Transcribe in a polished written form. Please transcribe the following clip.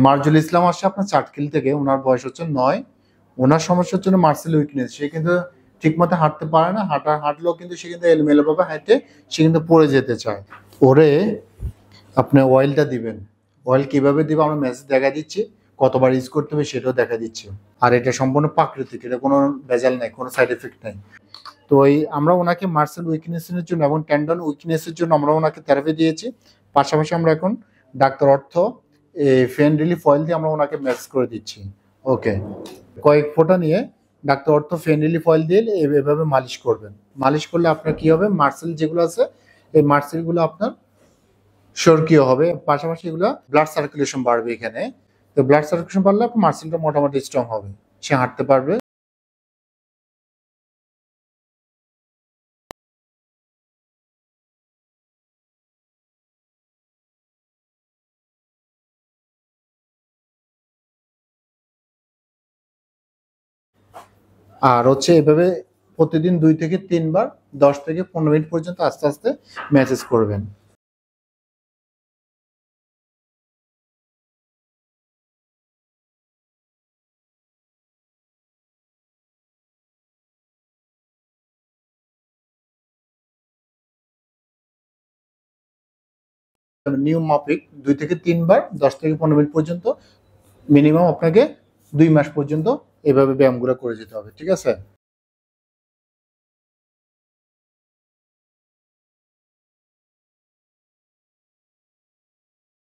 মার্জুল ইসলাম আসছে আপনার চাটকিল থেকে, ওনার বয়স হচ্ছে 9। ওনার সমস্যা হচ্ছে মার্সেল উইকনেস, সে কিন্তু ঠিক মতো হাঁটতে পারে না, হাঁটলেও কিন্তু সে কিন্তু এলোমেলো ভাবে হাঁটে, সে কিন্তু পড়ে যেতে চায়। ওরে আপনি অয়েলটা দিবেন। অয়েল কিভাবে দিবে আমরা মেসেজ দেখা দিচ্ছি, কতবার ইউজ করতে হবে সেটাও দেখা দিচ্ছি। আর এটা সম্পূর্ণ প্রাকৃতিক, এটা কোনো ভেজাল নাই, কোনো সাইড এফেক্ট নাই। তো আমরা ওনাকে মার্সেল উইকনেসের জন্য এবং টেন্ডন উইকনেসের জন্য আমরা ওনাকে থেরাপি দিয়েছি। পাশাপাশি আমরা এখন ডাক্তার অর্থ ফেন রিলিফ অয়েল দিয়ে আমরা ওনাকে ম্যাসেজ করে দিচ্ছি। ওকে, কয়েক ফোঁটা নিয়ে ডাক্তার অর্থ ফেন রিলিফ অয়েল দিয়ে এভাবে মালিশ করবেন। মালিশ করলে আপনার কি হবে, মার্সেল যেগুলো আছে এই মার্সেলগুলো আপনার সক্রিয় হবে, পাশাপাশি এগুলো ব্লাড সার্কুলেশন বাড়বে এখানে। তো ব্লাড সার্কুলেশন বাড়লে আপনার মার্সেলটা মোটামুটি স্ট্রং হবে, সে হাঁটতে পারবে। আর হচ্ছে এভাবে প্রতিদিন 2 থেকে 3 বার 10 থেকে 15 মিনিট পর্যন্ত আস্তে আস্তে ম্যাসেজ করবেন। নিয়ম মাফিক 2 থেকে 3 বার 10 থেকে 15 মিনিট পর্যন্ত মিনিমাম আপনাকে 2 মাস পর্যন্ত এভাবে ব্যায়ামগুলো করে যেতে হবে, ঠিক আছে।